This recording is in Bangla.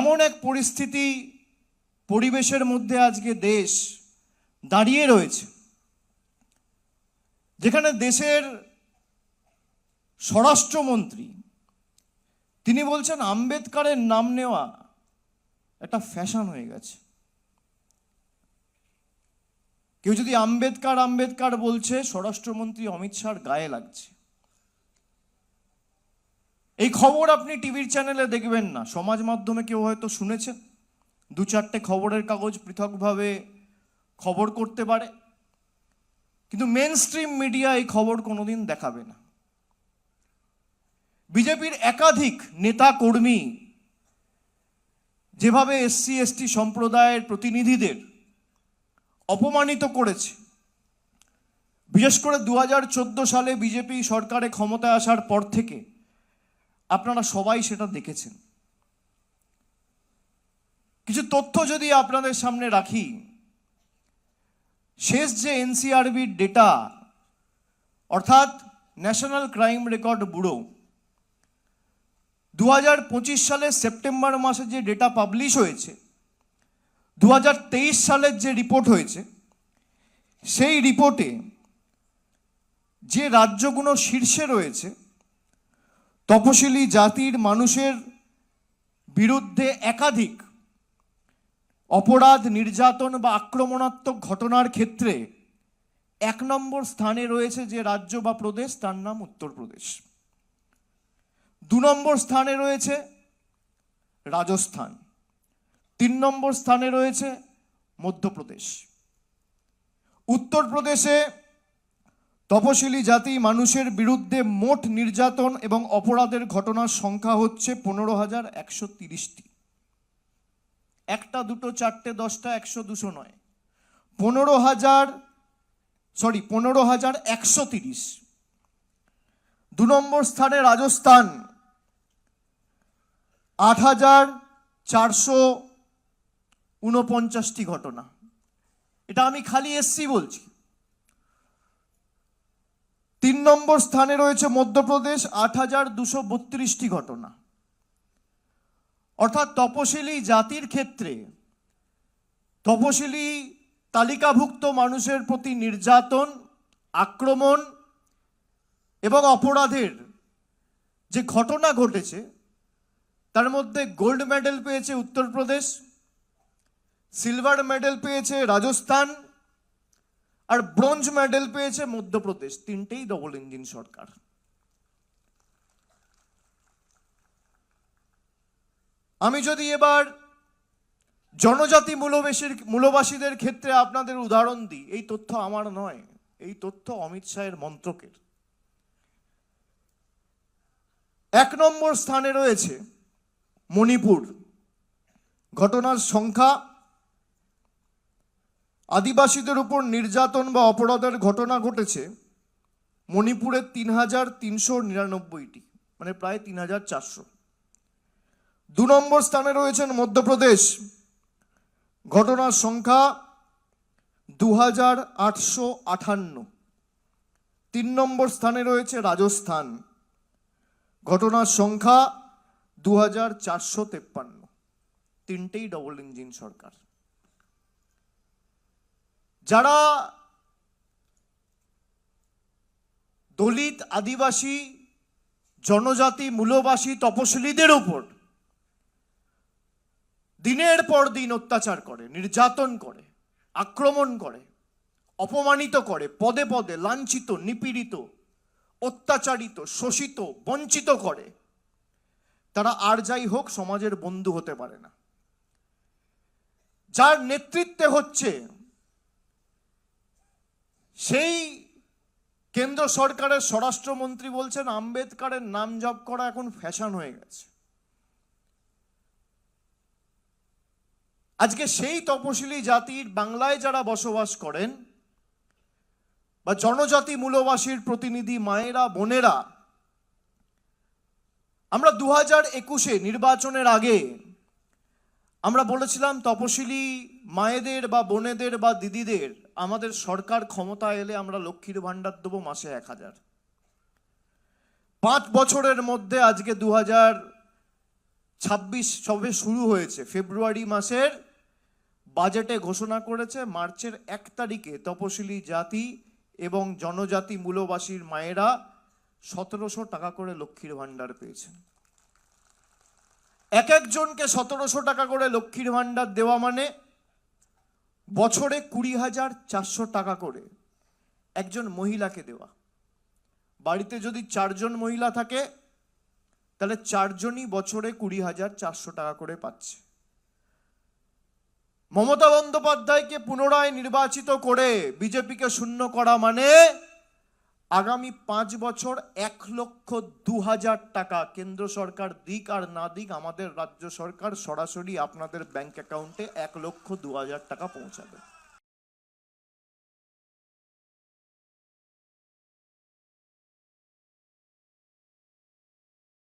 এমন এক পরিস্থিতি পরিবেশের মধ্যে আজকে দেশ দাঁড়িয়ে রয়েছে, যেখানে দেশের স্বরাষ্ট্রমন্ত্রী তিনি বলছেন আম্বেদকরের নাম নেওয়া একটা ফ্যাশন হয়ে গেছে। কেউ যদি আম্বেদকর আম্বেদকর বলছে, স্বরাষ্ট্রমন্ত্রী অমিত শাহর গায়ে লাগছে। এই খবর আপনি টিভির চ্যানেলে দেখবেন না, সমাজ মাধ্যমে কেউ হয়তো শুনেছেন, দু চারটে খবরের কাগজ পৃথকভাবে খবর করতে পারে, কিন্তু মেন স্ট্রিম মিডিয়া এই খবর কোনোদিন দেখাবে না। বিজেপির একাধিক নেতা কর্মী যেভাবে এসসি এসটি সম্প্রদায়ের প্রতিনিধিদের অপমানিত করেছে, বিশেষ করে 2014 সালে বিজেপি সরকারে ক্ষমতায় আসার পর থেকে আপনারা সবাই সেটা দেখেছেন। কিছু তথ্য যদি আপনাদের সামনে রাখি, শেষ যে এনসিআরবির ডেটা, অর্থাৎ ন্যাশনাল ক্রাইম রেকর্ড ব্যুরো 2025 সালের সেপ্টেম্বর মাসে যে ডেটা পাবলিশ হয়েছে, 2023 সালের যে রিপোর্ট হয়েছে, সেই রিপোর্টে যে রাজ্যগুলো শীর্ষে রয়েছে, তপশিলি জাতির মানুষের বিরুদ্ধে একাধিক অপরাধ, নির্যাতন বা আক্রমণাত্মক ঘটনার ক্ষেত্রে 1 নম্বর স্থানে রয়েছে যে রাজ্য বা প্রদেশ, তার নাম উত্তরপ্রদেশ। 2 নম্বর স্থানে রয়েছে রাজস্থান। 3 নম্বর স্থানে রয়েছে মধ্যপ্রদেশ। উত্তরপ্রদেশে তপশিলি জাতি মানুষের বিরুদ্ধে মোট নির্যাতন এবং অপরাধের ঘটনার সংখ্যা হচ্ছে 15,130টি। 1টা 2টো 4টে 10টা 100 200 নয়, 15,130। 2 নম্বর স্থানে রাজস্থান, 8,449টি ঘটনা। এটা আমি খালি এসসি বলছি। 3 নম্বর স্থানে রয়েছে মধ্যপ্রদেশ, 8,232টি ঘটনা। অর্থাৎ তপশিলি জাতির ক্ষেত্রে, তপশিলি তালিকাভুক্ত মানুষের প্রতি নির্যাতন, আক্রমণ এবং অপরাধের যে ঘটনা ঘটেছে, তার মধ্যে গোল্ড মেডেল পেয়েছে উত্তরপ্রদেশ, সিলভার মেডেল পেয়েছে রাজস্থান, আর ব্রোঞ্জ মেডেল পেয়েছে মধ্যপ্রদেশ। 3টেই ডবল ইঞ্জিন সরকার। আমি যদি এবার জনজাতি মূলবাসীদের ক্ষেত্রে আপনাদের উদাহরণ দিই, এই তথ্য আমার নয়, এই তথ্য অমিত শাহের মন্ত্রকের। 1 নম্বর স্থানে রয়েছে মণিপুর। ঘটনার সংখ্যা, আদিবাসীদের উপর নির্যাতন বা অপরাধের ঘটনা ঘটেছে মণিপুরে 3,399টি, মানে প্রায় 3,400। 2 নম্বর স্থানে রয়েছেন মধ্যপ্রদেশ। ঘটনার সংখ্যা 2,858। 3 নম্বর স্থানে রয়েছে রাজস্থান। ঘটনার সংখ্যা 2,453। 3টেই ডবল ইঞ্জিন সরকার। যারা দলিত, আদিবাসী, জনজাতি, মূলবাসী, তপশিলীদের উপর দিনের পর দিন অত্যাচার করে, নির্যাতন করে, আক্রমণ করে, অপমানিত করে, পদে পদে লাঞ্ছিত, নিপীড়িত, অত্যাচারিত, শোষিত, বঞ্চিত করে, তারা আর যাই হোক সমাজের বন্ধু হতে পারে না। যার নেতৃত্বে হচ্ছে সেই কেন্দ্র সরকারের স্বরাষ্ট্রমন্ত্রী বলছেন আম্বেদকরের নাম জপ করা এখন ফ্যাশন হয়ে গেছে। আজকে সেই তপশিলি জাতির বাংলায় যারা বসবাস করেন বা জনজাতি মূলবাসীর প্রতিনিধি মায়েরা, বোনেরা, আমরা 2021-এ নির্বাচনের আগে আমরা বলেছিলাম তপশিলি মায়েদের বা বোনেদের বা দিদিদের আমাদের সরকার ক্ষমতা এলে আমরা লক্ষ্মীর ভান্ডার দেবো মাসে 1,000। 5 বছরের মধ্যে আজকে 26 সবে শুরু হয়েছে, ফেব্রুয়ারি মাসের বাজেটে ঘোষণা করেছে মার্চের 1 তারিখে তপশিলি জাতি এবং জনজাতি মূলবাসীর মায়েরা 1700 টাকা করে লক্ষ্মীর ভান্ডার পেয়েছেন। এক একজনকে 1700 টাকা করে লক্ষ্মীর ভান্ডার দেওয়া মানে বছরে 20,400 টাকা করে একজন মহিলাকে দেওয়া। বাড়িতে যদি 4 জন মহিলা থাকে তাহলে 4 জনই বছরে 20,400 টাকা করে পাচ্ছে। মমতা বন্দ্যোপাধ্যায়কে পুনরায় নির্বাচিত করে বিজেপিকে শূন্য করা মানে আগামী 5 বছর 1,02,000 টাকা কেন্দ্র সরকার দিক আর না দিক, আমাদের রাজ্য সরকার সরাসরি আপনাদের ব্যাংক অ্যাকাউন্টে 1,02,000 টাকা পৌঁছাবে।